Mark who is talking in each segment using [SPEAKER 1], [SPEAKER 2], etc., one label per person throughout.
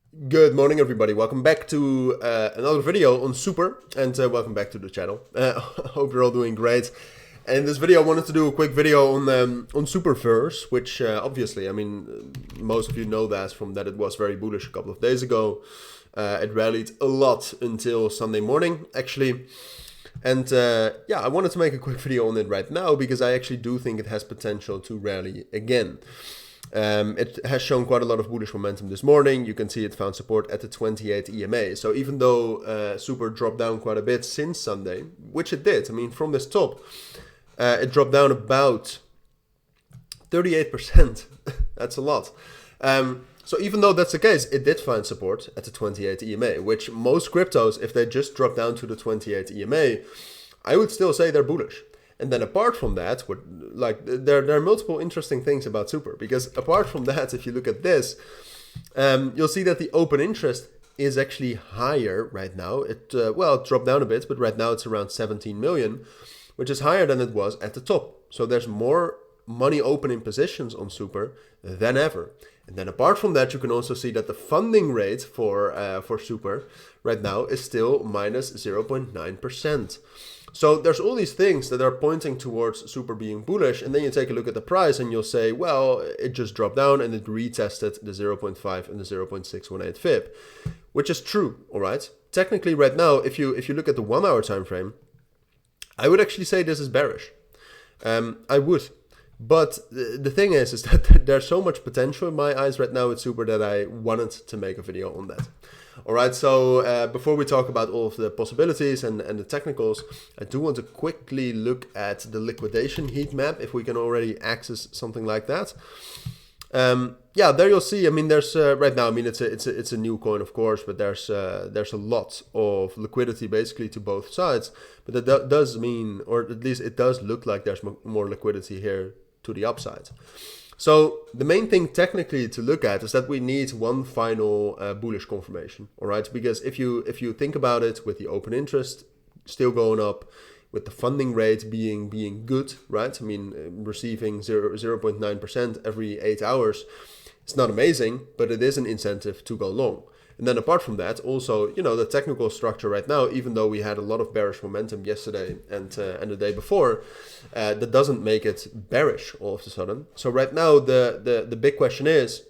[SPEAKER 1] Good morning, everybody. Welcome back to another video on Super, and welcome back to the channel. Hope you're all doing great. And in this video, I wanted to do a quick video on Superverse, which obviously, I mean, most of you know that from that it was very bullish a couple of days ago. It rallied a lot until Sunday morning, actually. And yeah, I wanted to make a quick video on it right now because I actually do think it has potential to rally again. It has shown quite a lot of bullish momentum this morning. You can see it found support at the 28 EMA. So even though Super dropped down quite a bit since Sunday, which it did, I mean, from this top, it dropped down about 38%. That's a lot. So even though that's the case, it did find support at the 28 EMA, which most cryptos, if they just drop down to the 28 EMA, I would still say they're bullish. And then apart from that, there are multiple interesting things about Super, because apart from that, if you look at this, you'll see that the open interest is actually higher right now. It dropped down a bit, but right now it's around 17 million, which is higher than it was at the top. So there's more money opening positions on Super than ever. And then apart from that, you can also see that the funding rate for Super right now is still minus 0.9%. So there's all these things that are pointing towards Super being bullish, and then you take a look at the price and you'll say, well, it just dropped down and it retested the 0.5 and the 0.618 fib, which is true, all right? Technically right now, if you look at the 1 hour time frame, I would actually say this is bearish. I would. But the thing is that there's so much potential in my eyes right now with Super that I wanted to make a video on that. All right, so before we talk about all of the possibilities and the technicals, I do want to quickly look at the liquidation heat map, if we can already access something like that. Yeah, there you'll see, I mean, there's right now, I mean, it's a new coin, of course, but there's a lot of liquidity basically to both sides. But that does mean, or at least it does look like there's more liquidity here to the upside. So the main thing technically to look at is that we need one final bullish confirmation, all right? Because if you think about it, with the open interest still going up, with the funding rate being good, right? I mean, receiving 0.9% every 8 hours, it's not amazing, but it is an incentive to go long. And then apart from that, also, you know, the technical structure right now, even though we had a lot of bearish momentum yesterday and the day before, that doesn't make it bearish all of a sudden. So right now, the big question is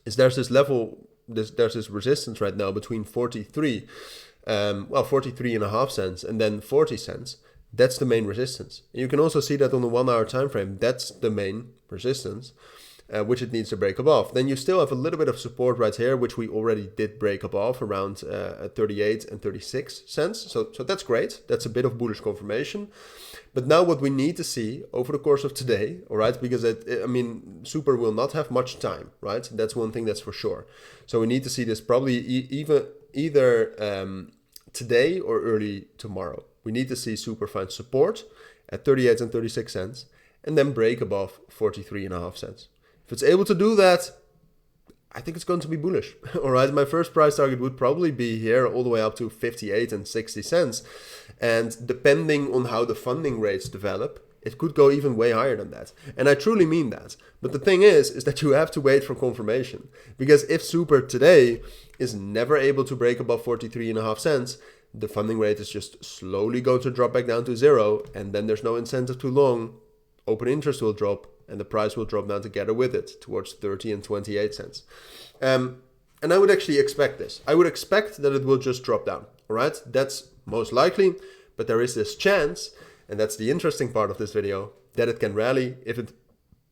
[SPEAKER 1] there's this level, there's this resistance right now between 43, 43.5 cents and then 40 cents. That's the main resistance. And you can also see that on the 1 hour time frame, that's the main resistance. Which it needs to break above. Then you still have a little bit of support right here, which we already did break above around 38 and 36 cents. So that's great. That's a bit of bullish confirmation. But now what we need to see over the course of today, all right, because I mean, Super will not have much time, right? That's one thing that's for sure. So we need to see this probably either today or early tomorrow. We need to see Super find support at 38 and 36 cents and then break above 43.5 cents. If it's able to do that, I think it's going to be bullish. All right, my first price target would probably be here all the way up to 58 and 60 cents. And depending on how the funding rates develop, it could go even way higher than that. And I truly mean that. But the thing is that you have to wait for confirmation. Because if Super today is never able to break above 43.5 cents, the funding rate is just slowly going to drop back down to zero. And then there's no incentive to long. Open interest will drop. And the price will drop down together with it towards 30 and 28 cents. And I would actually expect this. I would expect that it will just drop down. All right, that's most likely. But there is this chance, and that's the interesting part of this video, that it can rally if it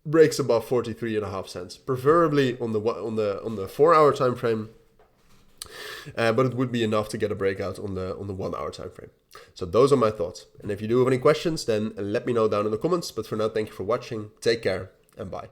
[SPEAKER 1] breaks above 43.5 cents, preferably on the 4 hour time frame. But it would be enough to get a breakout on the 1 hour time frame. So those are my thoughts. And if you do have any questions, then let me know down in the comments. But for now, thank you for watching. Take care and bye.